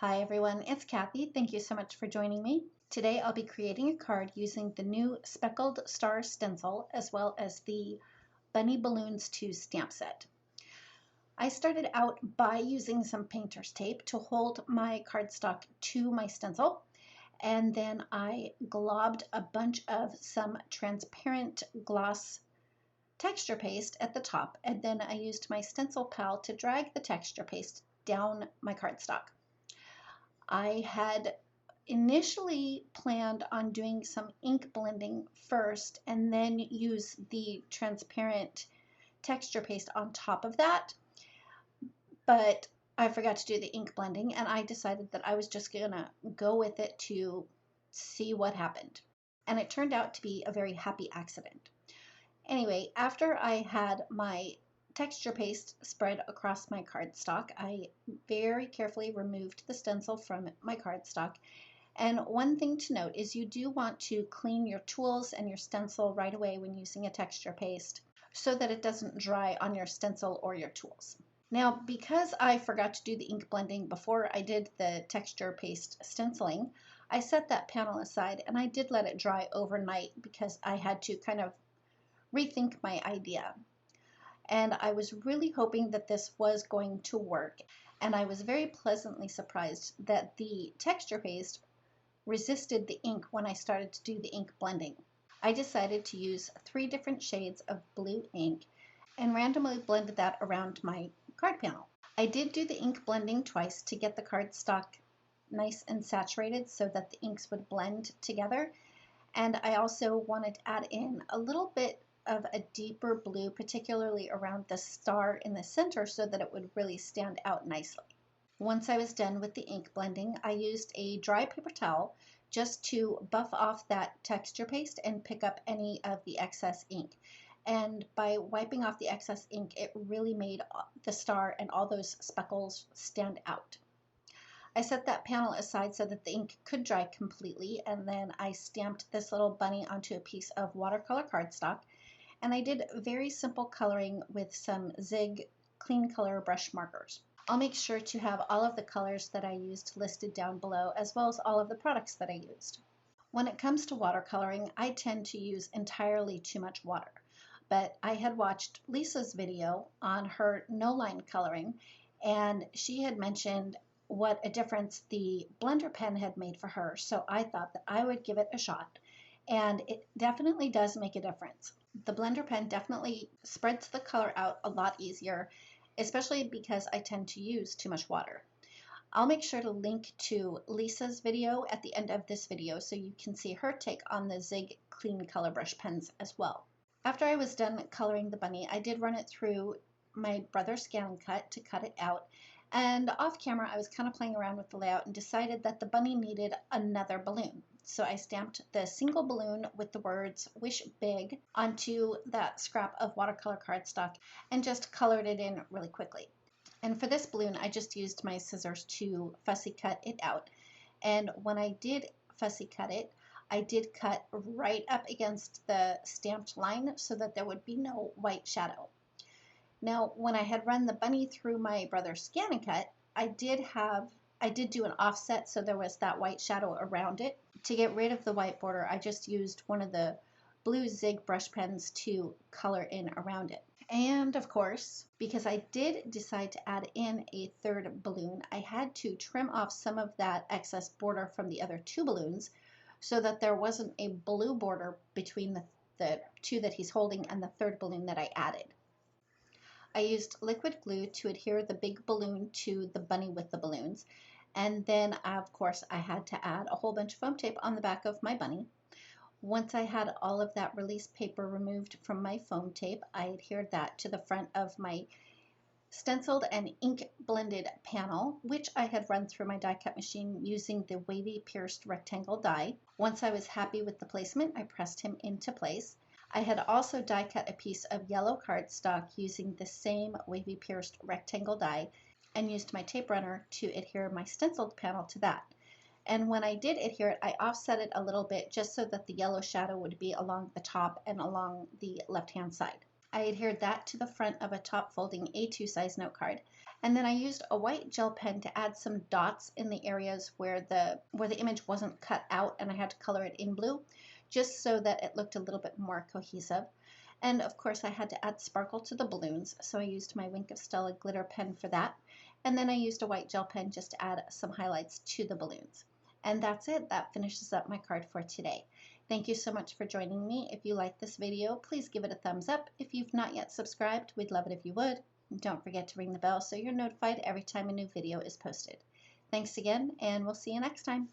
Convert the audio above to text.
Hi everyone, it's Kathy. Thank you so much for joining me. Today I'll be creating a card using the new Speckled Star Stencil as well as the Bunny Balloons 2 stamp set. I started out by using some painter's tape to hold my cardstock to my stencil, and then I globbed a bunch of some transparent gloss texture paste at the top, and then I used my stencil pal to drag the texture paste down my cardstock. I had initially planned on doing some ink blending first and then use the transparent texture paste on top of that, but I forgot to do the ink blending and I decided that I was just gonna go with it to see what happened. And it turned out to be a very happy accident. Anyway, after I had my texture paste spread across my cardstock, I very carefully removed the stencil from my cardstock. And one thing to note is you do want to clean your tools and your stencil right away when using a texture paste so that it doesn't dry on your stencil or your tools. Now, because I forgot to do the ink blending before I did the texture paste stenciling, I set that panel aside and I did let it dry overnight because I had to kind of rethink my idea. And I was really hoping that this was going to work, and I was very pleasantly surprised that the texture paste resisted the ink when I started to do the ink blending. I decided to use 3 different shades of blue ink and randomly blended that around my card panel. I did do the ink blending twice to get the cardstock nice and saturated so that the inks would blend together, and I also wanted to add in a little bit of a deeper blue, particularly around the star in the center, so that it would really stand out nicely. Once I was done with the ink blending, I used a dry paper towel just to buff off that texture paste and pick up any of the excess ink. And by wiping off the excess ink, it really made the star and all those speckles stand out. I set that panel aside so that the ink could dry completely, and then I stamped this little bunny onto a piece of watercolor cardstock. And I did very simple coloring with some Zig clean color brush markers. I'll make sure to have all of the colors that I used listed down below, as well as all of the products that I used. When it comes to watercoloring, I tend to use entirely too much water, but I had watched Lisa's video on her no-line coloring, and she had mentioned what a difference the blender pen had made for her, so I thought that I would give it a shot, and it definitely does make a difference. The blender pen definitely spreads the color out a lot easier, especially because I tend to use too much water. I'll make sure to link to Lisa's video at the end of this video so you can see her take on the Zig clean color brush pens as well. After I was done coloring the bunny, I did run it through my brother's scan cut to cut it out, and off camera I was kind of playing around with the layout and decided that the bunny needed another balloon. So I stamped the single balloon with the words "Wish Big" onto that scrap of watercolor cardstock and just colored it in really quickly. And for this balloon, I just used my scissors to fussy cut it out. And when I did fussy cut it, I did cut right up against the stamped line so that there would be no white shadow. Now, when I had run the bunny through my brother's scan and cut, I did do an offset so there was that white shadow around it. To get rid of the white border, I just used one of the blue Zig brush pens to color in around it. And of course, because I did decide to add in a 3rd balloon, I had to trim off some of that excess border from the other 2 balloons so that there wasn't a blue border between the 2 that he's holding and the 3rd balloon that I added. I used liquid glue to adhere the big balloon to the bunny with the balloons. And then, of course, I had to add a whole bunch of foam tape on the back of my bunny. Once I had all of that release paper removed from my foam tape, I adhered that to the front of my stenciled and ink blended panel, which I had run through my die cut machine using the wavy pierced rectangle die. Once I was happy with the placement, I pressed him into place. I had also die cut a piece of yellow cardstock using the same wavy pierced rectangle die and used my tape runner to adhere my stenciled panel to that. And when I did adhere it, I offset it a little bit just so that the yellow shadow would be along the top and along the left-hand side. I adhered that to the front of a top folding A2 size note card. And then I used a white gel pen to add some dots in the areas where the image wasn't cut out, and I had to color it in blue just so that it looked a little bit more cohesive. And of course I had to add sparkle to the balloons, so I used my Wink of Stella glitter pen for that. And then I used a white gel pen just to add some highlights to the balloons. And that's it. That finishes up my card for today. Thank you so much for joining me. If you like this video, please give it a thumbs up. If you've not yet subscribed, we'd love it if you would. And don't forget to ring the bell so you're notified every time a new video is posted. Thanks again, and we'll see you next time.